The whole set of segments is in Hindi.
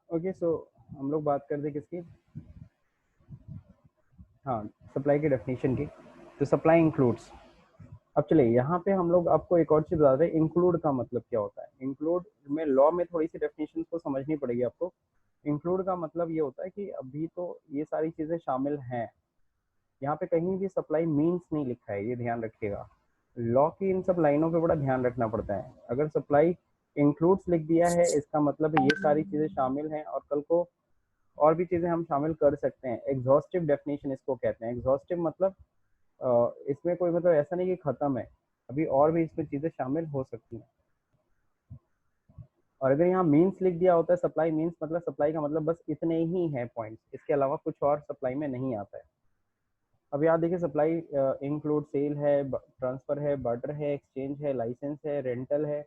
ओके सो हम लोग बात करते किसकी, हाँ, सप्लाई की डेफिनेशन की। तो सप्लाई इंक्लूड्स, अब चलिए यहाँ पे हम लोग आपको एक और चीज बता रहे हैं, इंक्लूड का मतलब क्या होता है। इंक्लूड में लॉ में थोड़ी सी डेफिनेशन को समझनी पड़ेगी आपको। इंक्लूड का मतलब ये होता है कि अभी तो ये सारी चीजें शामिल हैं, यहाँ पे कहीं भी सप्लाई मीन्स नहीं लिखा है, ये ध्यान रखिएगा। लॉ की इन सब लाइनों पे बड़ा ध्यान रखना पड़ता है। अगर सप्लाई इंक्लूड्स लिख दिया है इसका मतलब ये सारी चीजें शामिल हैं और कल को और भी चीजें हम शामिल कर सकते हैं। एग्जॉस्टिव डेफिनेशन इसको कहते हैं। एग्जॉस्टिव मतलब इसमें कोई मतलब ऐसा नहीं कि खत्म है, अभी और भी इसमें चीजें शामिल हो सकती हैं। और अगर यहाँ मीन्स लिख दिया होता है, सप्लाई मीन्स मतलब सप्लाई का मतलब बस इतने ही है पॉइंट्स, इसके अलावा कुछ और सप्लाई में नहीं आता है। अब याद देखिए, सप्लाई इंक्लूड सेल है, ट्रांसफर है, बार्टर है, एक्सचेंज है, लाइसेंस है, रेंटल है।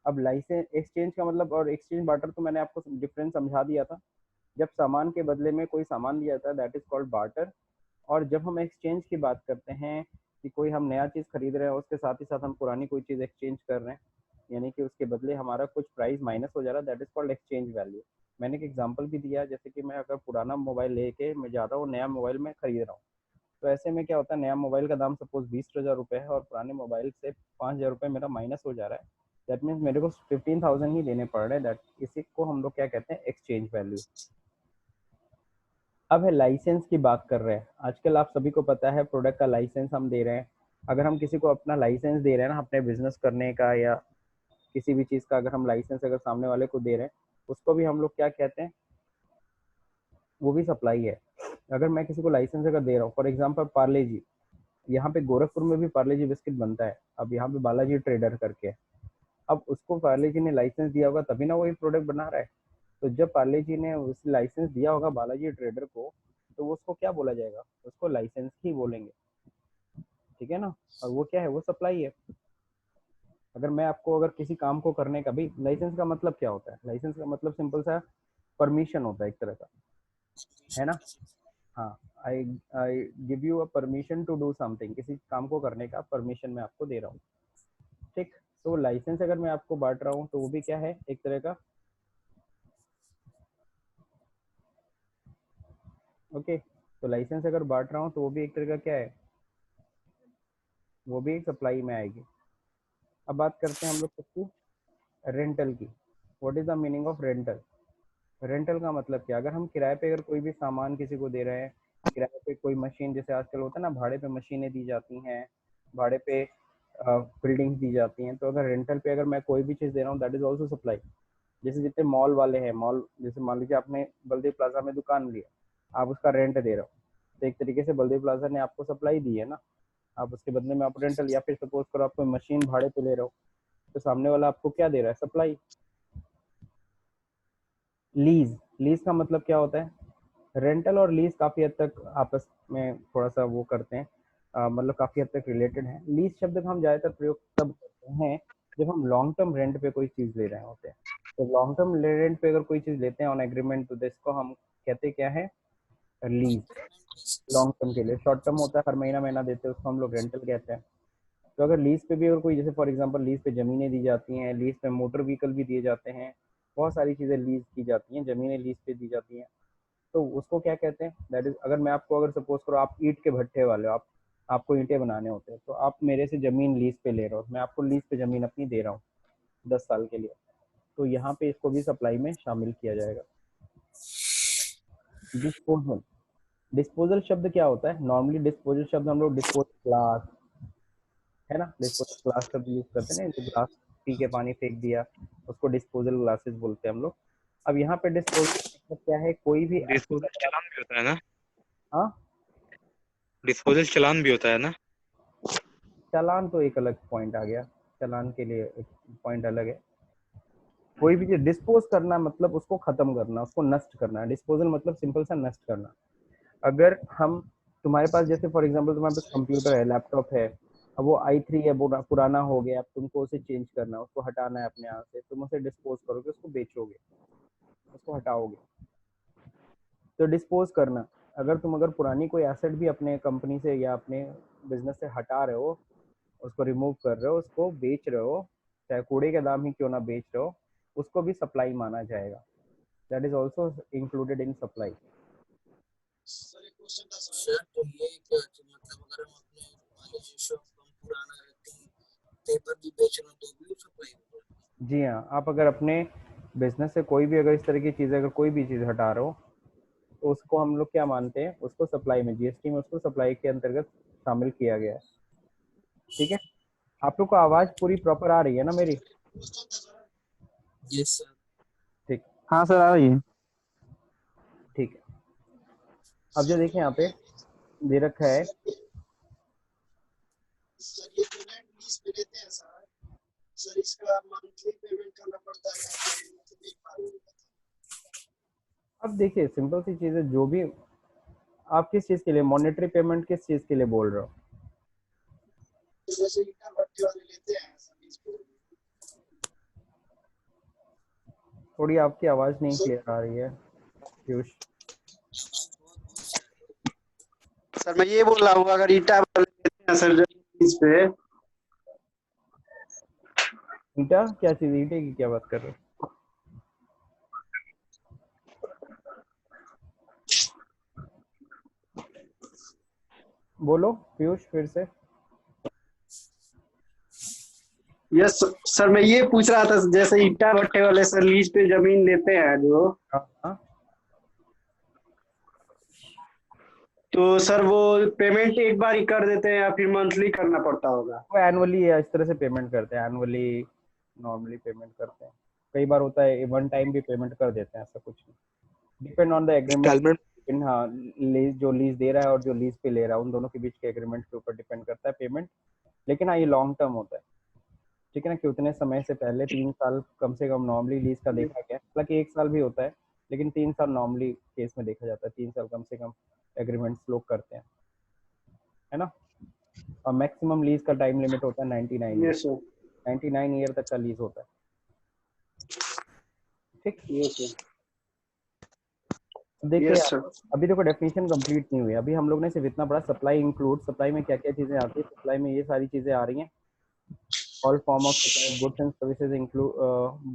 अब लाइसेंस एक्सचेंज का मतलब और एक्सचेंज बार्टर तो मैंने आपको डिफरेंस समझा दिया था। जब सामान के बदले में कोई सामान दिया जाता है दैट इज कॉल्ड बार्टर। और जब हम एक्सचेंज की बात करते हैं कि कोई हम नया चीज़ खरीद रहे हैं उसके साथ ही साथ हम पुरानी कोई चीज़ एक्सचेंज कर रहे हैं, यानी कि उसके बदले हमारा कुछ प्राइस माइनस हो जा रहा है, that is called exchange value. मैंने एक एग्जांपल भी दिया, जैसे कि मैं अगर पुराना मोबाइल लेके मैं जा रहा हूँ नया मोबाइल में खरीद रहा हूँ, तो ऐसे में क्या होता है, नया मोबाइल का दाम सपोज 20,000 रुपये है और पुराने मोबाइल से 5,000 रुपये मेरा माइनस हो जा रहा है। दैट मीन्स मेरे को 15,000 ही देने पड़ रहे हैं। दैट इसी को हम लोग क्या कहते हैं, एक्सचेंज वैल्यू। अब है लाइसेंस की बात कर रहे हैं। आजकल आप सभी को पता है प्रोडक्ट का लाइसेंस हम दे रहे हैं। अगर हम किसी को अपना लाइसेंस दे रहे हैं ना, अपने बिजनेस करने का या किसी भी चीज़ का अगर हम लाइसेंस अगर सामने वाले को दे रहे हैं, उसको भी हम लोग क्या कहते हैं, वो भी सप्लाई है। अगर मैं किसी को लाइसेंस अगर दे रहा हूँ, फॉर एग्जाम्पल पार्ले जी, यहाँ पे गोरखपुर में भी पार्ले जी बिस्किट बनता है। अब यहाँ पे बालाजी ट्रेडर करके है। अब उसको पार्ले जी ने लाइसेंस दिया होगा तभी ना वो ये प्रोडक्ट बना रहा है। तो जब पार्ले जी ने उस लाइसेंस दिया होगा बालाजी ट्रेडर को, तो वो उसको क्या बोला जाएगा, उसको लाइसेंस ही बोलेंगे। ठीक है ना। और वो क्या है, वो सप्लाई है। अगर मैं आपको अगर किसी काम को करने का, भाई लाइसेंस का मतलब क्या होता है, लाइसेंस का मतलब सिंपल सा परमिशन होता है एक तरह का, है ना। हाँ, I I give you a permission to do something, किसी काम को करने का परमिशन मैं आपको दे रहा हूँ। ठीक। तो लाइसेंस अगर मैं आपको बांट रहा हूँ तो वो भी क्या है, एक तरह का, ओके। तो लाइसेंस अगर बांट रहा हूँ तो वो भी एक तरह का क्या है, वो भी एक सप्लाई में आएगी। अब बात करते हैं हम लोग किसकी, रेंटल की। What is the meaning of rental. Rental का मतलब क्या, अगर हम किराए पे अगर कोई भी सामान किसी को दे रहे हैं, किराए पे कोई मशीन, जैसे आजकल होता है ना भाड़े पे मशीनें दी जाती हैं, भाड़े पे बिल्डिंग्स दी जाती हैं, तो अगर रेंटल पे अगर मैं कोई भी चीज़ दे रहा हूँ दैट इज ऑल्सो सप्लाई। जैसे जितने मॉल वाले हैं, मॉल जैसे मान लीजिए आपने बलदेव प्लाजा में दुकान लिया, आप उसका रेंट दे रहे हो, तो एक तरीके से बलदेव प्लाजा ने आपको सप्लाई दी है ना। आप उसके बदले में आप रेंटल, या फिर सपोज करो आप कोई मशीन भाड़े पे ले रहे हो, तो सामने वाला आपको क्या दे रहा है, सप्लाई। लीज, लीज का मतलब क्या होता है, रेंटल और लीज काफी हद तक आपस में थोड़ा सा वो करते हैं, मतलब काफी हद तक रिलेटेड है। लीज शब्द का हम ज्यादातर प्रयोग तब करते हैं जब हम लॉन्ग टर्म रेंट पे कोई चीज ले रहे होते हैं। तो लॉन्ग टर्म रेंट पे अगर कोई चीज लेते हैं ऑन एग्रीमेंट, तो इसको हम कहते क्या है, लीज। लॉन्ग टर्म के लिए, शॉर्ट टर्म होता है हर महीना महीना देते हैं, उसको हम लोग रेंटल कहते हैं। तो अगर लीज पे भी अगर कोई, जैसे फॉर एग्जांपल लीज पे जमीनें दी जाती हैं, लीज पे मोटर व्हीकल भी दिए जाते हैं, बहुत सारी चीजें लीज की जाती हैं, जमीनें लीज पे दी जाती हैं, तो उसको क्या कहते हैं, दैट इज, अगर मैं आपको अगर सपोज करो आप ईंट के भट्ठे वाले हो, आप आपको ईंटें बनाने होते हैं, तो आप मेरे से जमीन लीज पे ले रहे हो, मैं आपको लीज पे जमीन अपनी दे रहा हूँ 10 साल के लिए, तो यहाँ पे इसको भी सप्लाई में शामिल किया जाएगा। डिस्पोजल, डिस्पोजल शब्द क्या होता है, नॉर्मली डिस्पोजल शब्द हम लोग डिस्पोज ग्लास, है ना, डिस्पोजल ग्लास शब्द यूज करते हैं ना, जो ग्लास पी के पानी फेंक दिया, उसको डिस्पोजल ग्लासेस बोलते हैं हम लोग। अब यहाँ पे डिस्पोजल मतलब क्या है, कोई भी डिस्पोजल एक्ट। चालान भी होता है ना? हाँ, डिस्पोजल चालान भी होता है ना? चालान तो एक अलग पॉइंट आ गया, चालान के लिए एक पॉइंट अलग है। कोई भी चीज डिस्पोज करना मतलब उसको खत्म करना, उसको नष्ट करना। डिस्पोजल मतलब सिंपल सा नष्ट करना। अगर हम, तुम्हारे पास जैसे फॉर एग्जांपल तुम्हारे पास कंप्यूटर है, लैपटॉप है, अब वो i3 है, पुराना हो गया, अब तुमको उसे चेंज करना है, उसको हटाना है अपने यहाँ से, तुम उसे डिस्पोज करोगे, उसको बेचोगे, उसको हटाओगे। तो डिस्पोज करना, अगर तुम अगर पुरानी कोई एसेट भी अपने कंपनी से या अपने बिजनेस से हटा रहे हो, उसको रिमूव कर रहे हो, उसको बेच रहे हो, चाहे कूड़े के दाम ही क्यों ना बेच रहे हो, उसको भी सप्लाई माना जाएगा। that is also included in supply. Sir तो ये क्या मतलब अगर हम अपने मान लीजिए शॉप हम पुराना पेपर भी बेच रहे हो तो भी सप्लाई होगा? जी हाँ, आप अगर अपने बिजनेस से कोई भी अगर इस तरह की चीज़, अगर कोई भी चीज़ हटा रहे हो तो उसको हम लोग क्या मानते हैं, उसको सप्लाई में, जीएसटी में उसको सप्लाई के अंतर्गत शामिल किया गया है। ठीक है, आप लोग को आवाज़ पूरी प्रॉपर आ रही है ना मेरी? Yes sir. ठीक, हाँ सर आ रही है। ठीक है। अब जो देखिए यहाँ पे दे रखा है, सर ये पेमेंट लीज पे देते हैं सर इसका मंथली पेमेंट करना पड़ता है? अब देखिए सिंपल सी चीज़ है, जो भी आप किस चीज़ के लिए मॉनेटरी पेमेंट किस चीज़ के लिए बोल रहे हो? जैसे ईटा भट्टी वाले लेते हैं सर्विस पे। थोड़ी आपकी आवाज़ नहीं क्लियर आ रही है पीयूष। सर मैं ये बोल रहा हूँ अगर ईटा वाले देते हैं सर इस पे, ईटा क्या चीज़, ईटे की क्या बात कर रहे हो? बोलो पीयूष फिर से। यस सर मैं ये पूछ रहा था जैसे ईटा भट्टे वाले सर लीज पे जमीन लेते हैं जो, हाँ, तो सर वो पेमेंट एक बार ही कर देते हैं या फिर मंथली करना पड़ता होगा? वो एनुअली इस तरह से पेमेंट करते हैं, एनुअली नॉर्मली पेमेंट करते हैं। कई बार होता है वन टाइम भी पेमेंट कर देते हैं, ऐसा कुछ नहीं, डिपेंड ऑन द एग्रीमेंट। लेकिन हाँ, लीज जो लीज दे रहा है और जो लीज पे ले रहा है उन दोनों के बीच के एग्रीमेंट के ऊपर डिपेंड करता है पेमेंट। लेकिन हाँ, ये लॉन्ग टर्म होता है, ठीक है ना, कि उतने समय से पहले 3 साल कम से कम नॉर्मली लीज का देखा गया, हालांकि 1 साल भी होता है, लेकिन 3 साल नॉर्मली केस में देखा जाता है, 3 साल कम से कम एग्रीमेंट्स लोग करते हैं, है ना। और मैक्सिमम लीज का टाइम लिमिट होता है 99 यस सर। 99 ईयर तक का लीज होता है। ठीक, यस सर। देखिए यस सर। अभी देखो डेफिनेशन कंप्लीट नहीं हुई, अभी हम लोग ने सिर्फ इतना पढ़ा सप्लाई इंक्लूड, सप्लाई में क्या क्या चीजें आती है, सप्लाई में ये सारी चीजें आ रही हैं। All form of goods and services include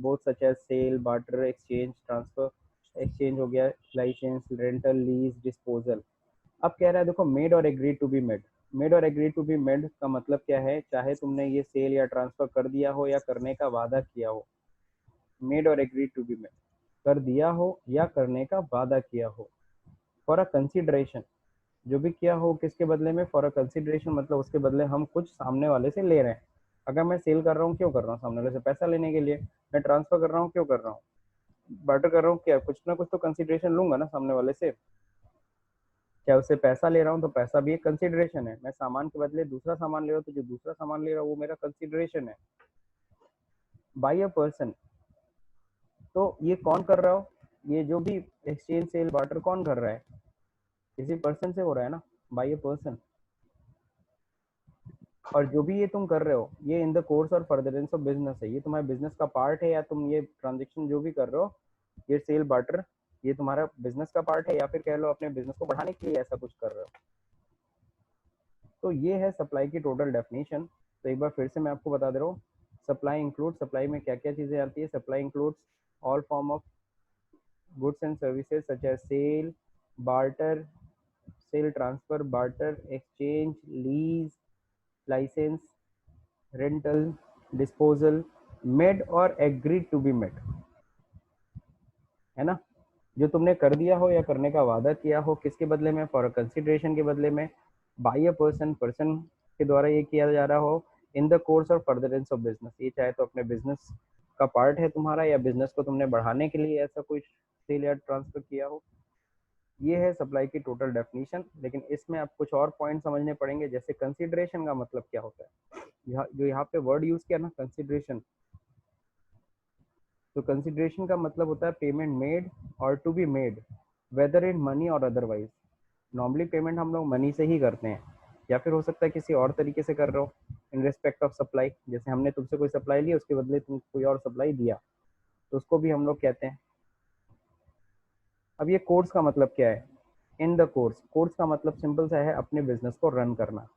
both such as sale, barter, exchange, transfer, exchange हो गया, लाइसेंस, रेंटल, लीज, डिस्पोजल। अब कह रहा है देखो made or agree to be made. Made or agree to be made का मतलब क्या है, चाहे तुमने ये सेल या ट्रांसफर कर दिया हो या करने का वादा किया हो, made or agree to be made, कर दिया हो या करने का वादा किया हो, फॉर अ कंसिडरेशन, जो भी किया हो किसके बदले में, फॉर अ कंसिडरेशन मतलब उसके बदले हम कुछ सामने वाले से ले रहे हैं। अगर मैं सेल कर रहा हूँ क्यों कर रहा हूँ, सामने वाले से पैसा लेने के लिए। मैं ट्रांसफर कर रहा हूँ क्यों कर रहा हूँ, बार्टर कर रहा हूँ, क्या कुछ ना कुछ तो कंसिडरेशन लूंगा ना सामने वाले से। क्या उससे पैसा ले रहा हूँ तो पैसा भी एक कंसिडरेशन है, मैं सामान के बदले दूसरा सामान ले रहा हूँ तो जो दूसरा सामान ले रहा हूँ वो मेरा कंसिडरेशन है। बाय अ पर्सन, तो ये कौन कर रहा हो, ये जो भी एक्सचेंज सेल बार्टर कौन कर रहा है, किसी पर्सन से हो रहा है ना, बाय अ पर्सन। और जो भी ये तुम कर रहे हो ये इन द कोर्स और फर्दरेंस ऑफ बिजनेस है, ये तुम्हारे बिजनेस का पार्ट है, या तुम ये ट्रांजेक्शन जो भी कर रहे हो, ये सेल बार्टर, ये तुम्हारा बिजनेस का पार्ट है, या फिर कह लो अपने बिजनेस को बढ़ाने के लिए ऐसा कुछ कर रहे हो। तो ये है सप्लाई की टोटल डेफिनेशन। तो एक बार फिर से मैं आपको बता दे रहा हूँ, सप्लाई इंक्लूड, सप्लाई में क्या क्या चीज़ें आती है, supply includes all form of goods and services such as sale, barter, sale transfer, barter, exchange, lease, licence, rental, disposal, made or agreed to be made, है ना। जो तुमने कर दिया हो या करने का वादा किया हो, किसके बदले में, फॉर कंसिडरेशन के बदले में, बाय अ पर्सन, पर्सन के द्वारा ये किया जा रहा हो, इन द कोर्स और फर्दरेंस ऑफ बिजनेस, ये चाहे तो अपने बिजनेस का पार्ट है तुम्हारा, या बिजनेस को तुमने बढ़ाने के लिए ऐसा कुछ सेल या ट्रांसफर किया हो। ये है सप्लाई की टोटल डेफिनेशन। लेकिन इसमें आप कुछ और पॉइंट समझने पड़ेंगे, जैसे कंसिडरेशन का मतलब क्या होता है, जो यहाँ पे वर्ड यूज किया ना कंसिडरेशन, तो कंसिडरेशन का मतलब होता है payment made or to be made, whether in money or otherwise. Normally payment हम लोग मनी से ही करते हैं, या फिर हो सकता है किसी और तरीके से कर रहे हो इन रिस्पेक्ट ऑफ सप्लाई, जैसे हमने तुमसे कोई सप्लाई ली उसके बदले तुम कोई और सप्लाई दिया, तो उसको भी हम लोग कहते हैं। अब ये कोर्स का मतलब क्या है, इन द कोर्स, कोर्स का मतलब सिंपल सा है अपने बिजनेस को रन करना।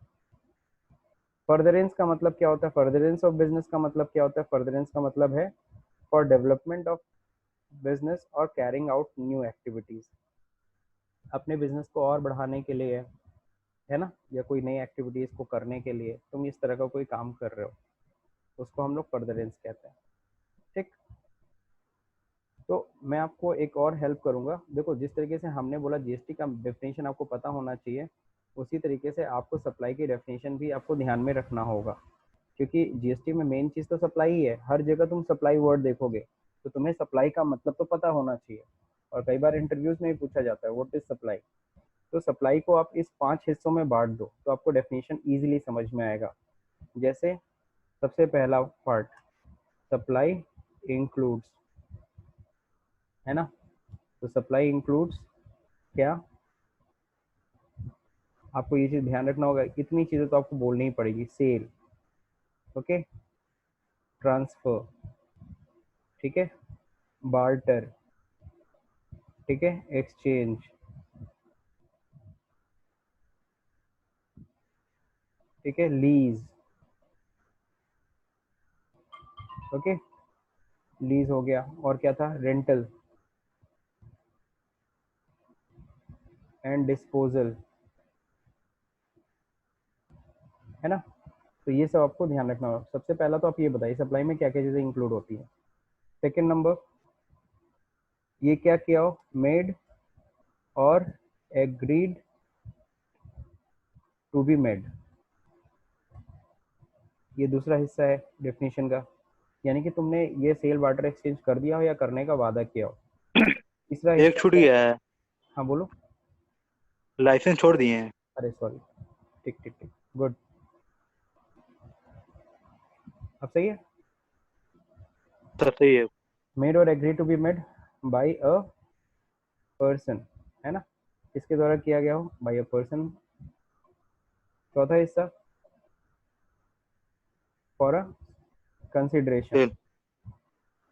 फर्दरेंस का मतलब क्या होता है, फर्दरेंस ऑफ बिजनेस का मतलब क्या होता है, फर्दरेंस का मतलब है फॉर डेवलपमेंट ऑफ बिजनेस और कैरिंग आउट न्यू एक्टिविटीज, अपने बिजनेस को और बढ़ाने के लिए, है ना, या कोई नई एक्टिविटीज को करने के लिए तुम इस तरह का कोई काम कर रहे हो, उसको हम लोग फर्दरेंस कहते हैं। ठीक, तो मैं आपको एक और हेल्प करूंगा। देखो, जिस तरीके से हमने बोला जीएसटी का डेफिनेशन आपको पता होना चाहिए, उसी तरीके से आपको सप्लाई की डेफिनेशन भी आपको ध्यान में रखना होगा, क्योंकि जीएसटी में मेन चीज़ तो सप्लाई ही है। हर जगह तुम सप्लाई वर्ड देखोगे तो तुम्हें सप्लाई का मतलब तो पता होना चाहिए, और कई बार इंटरव्यूज में भी पूछा जाता है व्हाट इज सप्लाई। तो सप्लाई को आप इस 5 हिस्सों में बांट दो तो आपको डेफिनेशन इजीली समझ में आएगा। जैसे सबसे पहला पार्ट, सप्लाई इंक्लूड्स, है ना। तो सप्लाई इंक्लूड्स क्या, आपको ये चीज ध्यान रखना होगा, इतनी चीजें तो आपको बोलनी ही पड़ेगी। सेल, ओके, ट्रांसफर, ठीक है, बार्टर, ठीक है, एक्सचेंज, ठीक है, लीज, ओके, लीज हो गया, और क्या था, रेंटल एंड डिस्पोजल, है ना। तो ये सब आपको ध्यान रखना होगा। सबसे पहला तो आप ये बताइए सप्लाई में क्या क्या चीजें इंक्लूड होती है। सेकंड नंबर, ये क्या किया हो, made or agreed to be made, ये दूसरा हिस्सा है डेफिनेशन का, यानी कि तुमने ये सेल बार्टर एक्सचेंज कर दिया हो या करने का वादा किया हो। तीसरा एक हिस्सा छूट क्या है? गया है, हाँ बोलो। लाइसेंस छोड़ दिए हैं। अरे सॉरी, ठीक ठीक ठीक, गुड, अब सही है। सब सही है। Made or agree to be made by a person, है ना, किसके द्वारा किया गया हो, बाय अ पर्सन। चौथा हिस्सा, फॉर अ कंसिडरेशन, सेल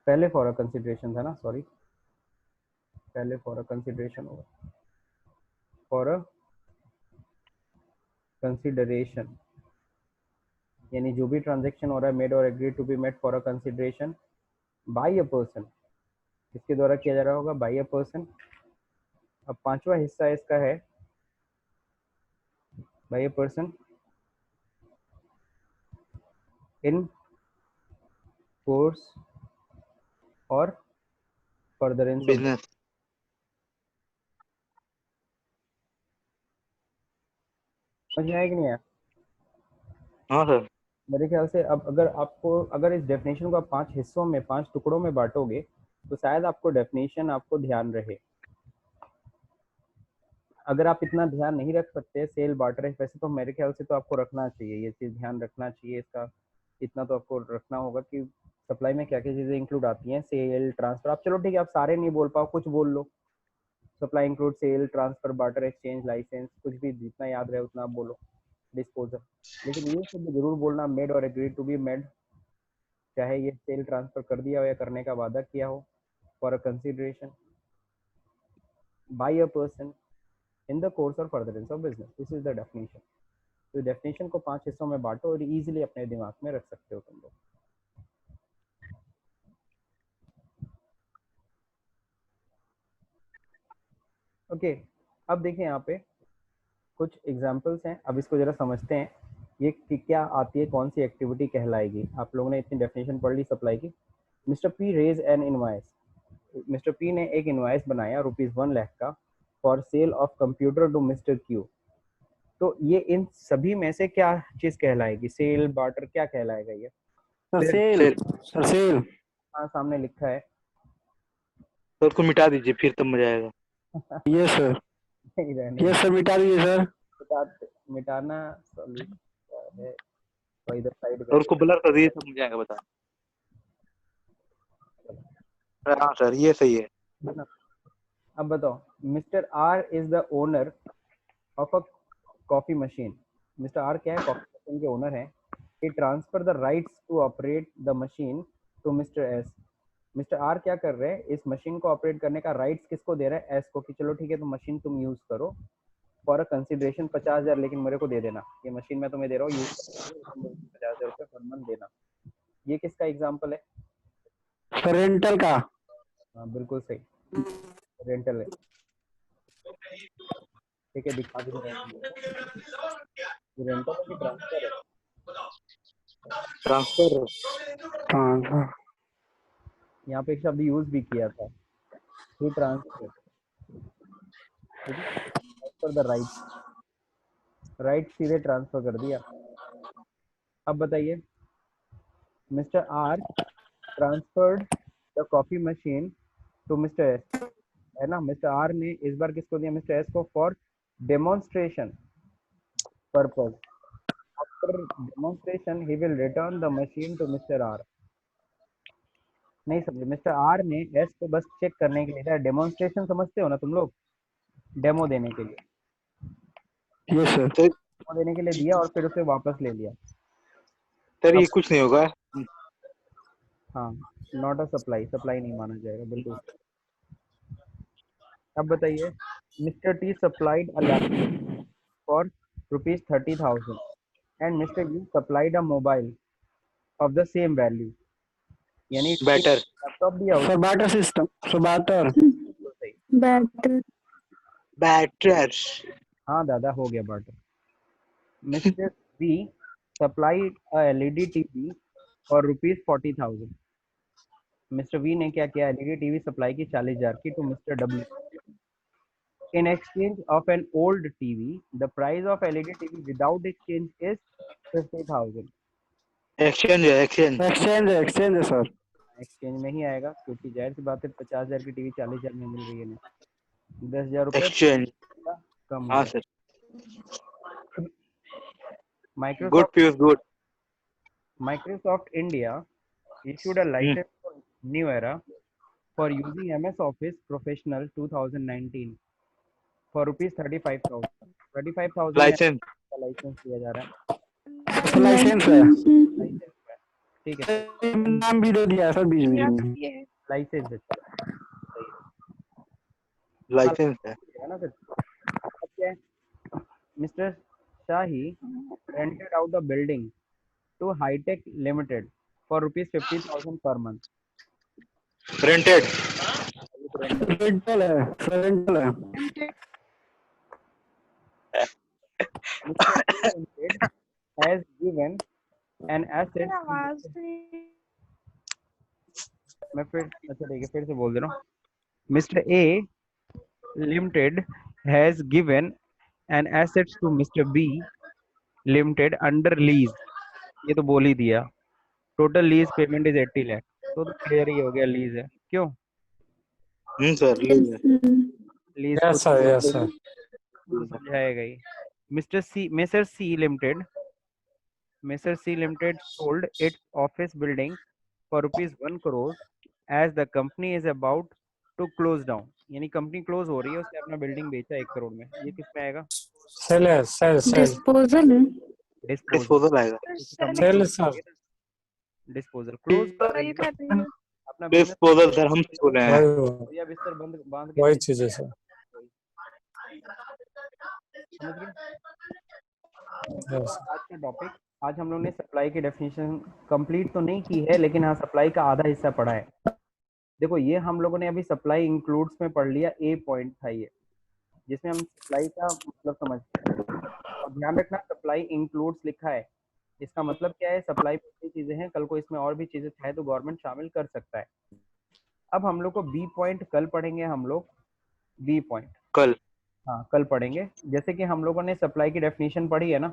पहले फॉर अ कंसिडरेशन था ना, सॉरी, पहले फॉर अ कंसिडरेशन होगा, फॉर अ कंसिडरेशन, यानी जो भी ट्रांजेक्शन हो रहा है made or agree to be made for a consideration by a person, किसके द्वारा किया जा रहा होगा, बाय अ पर्सन। अब पांचवा हिस्सा इसका है, by a person in course और फर्दरेंस ऑफ, बिजनेस। समझ में आया कि नहीं आया। हाँ सर। मेरे ख्याल से अब अगर इस डेफिनेशन को आप 5 हिस्सों में, 5 टुकड़ों में बांटोगे तो शायद आपको डेफिनेशन आपको ध्यान रहे। अगर आप इतना ध्यान नहीं रख सकते सेल बार्टर, वैसे तो मेरे ख्याल से तो आपको रखना चाहिए, ये चीज़ ध्यान रखना चाहिए इसका, इतना तो आपको रखना होगा कि सप्लाई में क्या क्या चीज़ें इंक्लूड आती हैं। सेल, ट्रांसफर, आप चलो ठीक है आप सारे नहीं बोल पाओ, कुछ बोल लो। Supply include sale, transfer, barter, exchange, licence, कुछ भी जितना याद रहे उतना आप बोलो, डिस्पोजल। लेकिन ये सब जरूर बोलना, made or agree to be made, चाहे ये सेल ट्रांसफर कर दिया हो या करने का वादा किया हो, for a consideration, by a person, in the course और furtherance of business, this is the definition. तो डेफिनेशन को 5 हिस्सों में बांटो और इजीली अपने दिमाग में रख सकते हो तुम लोग। ओके, अब देखिए यहाँ पे कुछ एग्जांपल्स हैं, अब इसको जरा समझते हैं ये कि क्या आती है, कौन सी एक्टिविटी कहलाएगी। आप लोगों ने इतनी डेफिनेशन पढ़ ली सप्लाई की। Mister P raise an invoice, Mister P ने एक इनवाइस बनाया ₹1 लाख का for sale of computer to Mister Q. तो ये इन सभी में से क्या चीज कहलाएगी, सेल, बार्टर, क्या कहलाएगा ये। Sir sale sale, sale. Sir sale. हाँ सामने लिखा है। तो उसको मिटा दीजिए फिर तब मजा आएगा। यस सर, नहीं रहने यस सर, मिटा दीजिए सर। मिटाना सॉल्यूशन है, तो इधर साइड और कर उसको ब्लर कर दीजिए तब मजा आएगा, बता। हाँ सर, ये सही है। दो। अब बताओ, Mister R is the owner of a coffee machine. Mister R क्या है, कॉफी मशीन के ओनर हैं। he transfer the rights to operate the machine to Mister S. Mister R क्या कर रहे हैं, इस मशीन को ऑपरेट करने का राइट्स किसको दे रहा है, एस को, कि चलो ठीक है तो मशीन तुम यूज करो फॉर अ कंसिडरेशन 50,000, लेकिन मेरे को दे देना, ये मशीन मैं तुम्हें दे रहा हूँ यूज करने, 50,000 रुपये पर मंथ देना। ये किसका एग्जाम्पल है, सर रेंटल का। हाँ बिल्कुल सही, रेंटल है। ठीक है, दिखा भी रहा हूँ तुमको। ये रेंटल है कि ट्रांसफर है? ट्रांसफर। हाँ यहाँ पे एक शब्द यूज भी किया था, ही ट्रांसफर। ठीक है, फॉर द राइट, राइट सीधे ट्रांसफर कर दिया। अब बताइए, Mister R transferred the coffee machine to Mister S, है ना। मिस्टर आर ने इस बार किसको दिया, मिस्टर एस को, for demonstration purpose. After demonstration he will return the machine to Mister R. नहीं समझे, मिस्टर आर ने एस को बस चेक करने के लिए दिया। डेमोन्स्ट्रेशन समझते हो ना तुम लोग, डेमो देने के लिए, यस सर। सर डेमो देने के लिए दिया और फिर उसे वापस ले लिया। सर ये अब कुछ नहीं होगा। हाँ, नॉट अ सप्लाई, सप्लाई नहीं माना जाएगा, बिल्कुल। अब बताइए, Mister T supplied a laptop for ₹30,000 and Mister B supplied a mobile of the same value. यानी बेटर। लैपटॉप दिया sir barter system, sir barter. बिल्कुल सही। बेटर। बेटर। हाँ दादा, हो गया barter. Mister B supplied a LED TV for ₹40,000। Mister V ने क्या किया, एलईडी टीवी सप्लाई की 40,000 की to Mister W. In exchange of an old TV, the price of LED TV without exchange is 50,000। Exchange है, एक्सचेंज। एक्सचेंज है सर। एक्सचेंज में ही आएगा, क्योंकि जाहिर सी बात है 50,000 की टीवी 40,000 में मिल रही है ना, 10,000 रुपये एक्सचेंज। कम हो हाँ गया। Sir. Good Microsoft Piyush good. Microsoft India issued a license for New Era for using MS Office Professional 2019 for ₹35,000। 35,000 में लाइसेंस। का लाइसेंस दिया जा रहा है। लाइसेंस है। लाइसेंस है, ठीक है, नाम भी दे दिया है सर बीच बीच में। लाइसेंस है, चलो सही है। हाँ, लाइसेंस है। है ना फिर। अब क्या है, mister shahi rented out the building to Hitech Limited for ₹50,000 per month। Rented. अभी तो रेंटल है। रेंटल है सर, रेंटल है। Mr. A Limited has given an asset to मैं फिर अच्छा ठीक है, फिर से बोल दे रहा हूँ। Mr. A Limited has given an assets to Mr. B Limited under lease। ये तो बोल ही दिया। Total lease payment is 80 lakh, तो क्लियर ही हो गया लीज है, क्यों। सर लीज है। Lease yes sir, yes sir. तो समझाएगा ही। Mister C Mr. C Limited sold its office building for ₹1 crore as the company is about to close down। यानी कंपनी क्लोज हो रही है, उसने अपना बिल्डिंग बेचा 1 करोड़ में। ये किस में आएगा, सेल है, सेल सेल डिस्पोजल है। डिस्पोजल। डिस्पोजल आएगा। Sale sir. डिस्पोजल क्लोज अपना बिजनेस डिस्पोजल सर हम बोले हैं। वही या बिस्तर बंद बांध के वही बेच, चीज है सर। समझ गए। यस आज का टॉपिक, आज हम लोग ने सप्लाई की डेफिनेशन कंप्लीट तो नहीं की है, लेकिन हाँ सप्लाई का आधा हिस्सा पढ़ा है। देखो ये हम लोगों ने अभी सप्लाई इंक्लूड्स में पढ़ लिया, ए पॉइंट था ये, जिसमें हम सप्लाई का मतलब समझते हैं। और ध्यान रखना, सप्लाई इंक्लूड्स लिखा है, इसका मतलब क्या है, सप्लाई में इतनी चीजें हैं, कल को इसमें और भी चीजें चाहे तो गवर्नमेंट शामिल कर सकता है। अब हम लोग को बी पॉइंट कल पढ़ेंगे हम लोग, बी पॉइंट कल। हाँ कल पढ़ेंगे। जैसे कि हम लोगों ने सप्लाई की डेफिनेशन पढ़ी है ना,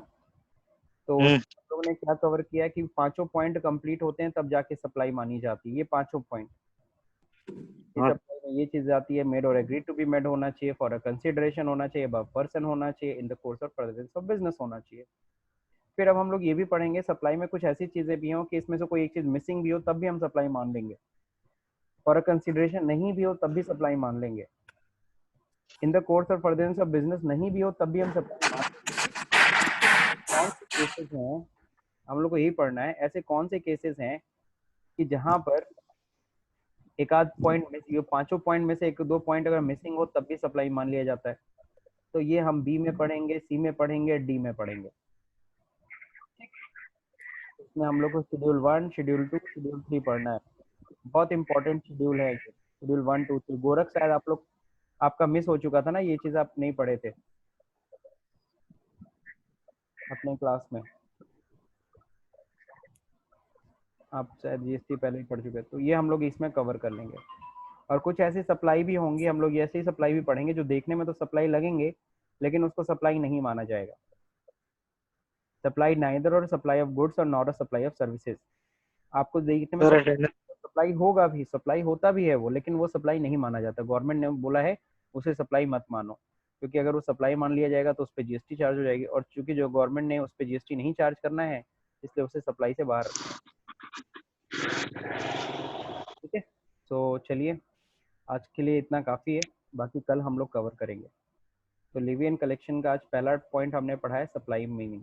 तो हम लोगों ने क्या कवर किया कि पांचों पॉइंट कंप्लीट होते हैं तब जाके सप्लाई मानी जाती है। ये पांचों पॉइंट, सप्लाई में ये चीज आती है, made or agree to be made होना चाहिए, फॉर अ कंसिडरेशन होना चाहिए, अबव पर्सन होना चाहिए, इन the course of presence of business होना चाहिए। फिर अब हम लोग ये भी पढ़ेंगे सप्लाई में कुछ ऐसी चीजें भी हो कि इसमें से कोई एक चीज मिसिंग भी हो तब भी हम सप्लाई मान लेंगे, फॉर अ कंसिडरेशन नहीं भी हो तब भी सप्लाई मान लेंगे, इन the course of presence of business नहीं भी हो तब भी हम सप्लाई मान लेंगे। कौन से केसेस हैं, हम लोग को यही पढ़ना है, ऐसे कौन से केसेस हैं कि जहां पर एक आध पॉइंट मिस, पांचों पॉइंट में से एक दो पॉइंट अगर मिसिंग हो तब भी सप्लाई मान लिया जाता है। तो ये हम बी में पढ़ेंगे, सी में पढ़ेंगे, डी में पढ़ेंगे। इसमें हम लोग को शेड्यूल 1, शेड्यूल 2, शेड्यूल 3 पढ़ना है। बहुत इंपॉर्टेंट शेड्यूल है ये, शेड्यूल 1 2 3 गोरख शायद आप लोग आपका मिस हो चुका था ना, ये चीज आप नहीं पढ़े थे अपने क्लास में, आप शायद जीएसटी पहले ही पढ़ चुके हैं, तो ये हम लोग इसमें कवर कर लेंगे। और कुछ ऐसी सप्लाई भी होंगी, हम लोग ऐसी सप्लाई भी पढ़ेंगे जो देखने में तो सप्लाई लगेंगे लेकिन उसको सप्लाई नहीं माना जाएगा। सप्लाई नाइदर और सप्लाई ऑफ गुड्स और not a supply of services. आपको देखने में सर अटेंडेंस सप्लाई होगा भी, सप्लाई होता भी है वो, लेकिन वो सप्लाई नहीं माना जाता। गवर्नमेंट ने बोला है उसे सप्लाई मत मानो, क्योंकि अगर वो सप्लाई मान लिया जाएगा तो उस पर जीएसटी चार्ज हो जाएगी, और चूंकि जो गवर्नमेंट ने उस पर जीएसटी नहीं चार्ज करना है इसलिए उसे सप्लाई से बाहर रखना है। ठीक है, तो चलिए आज के लिए इतना काफ़ी है, बाकी कल हम लोग कवर करेंगे। तो लिवी एंड कलेक्शन का आज पहला पॉइंट हमने पढ़ा है सप्लाई मीनिंग।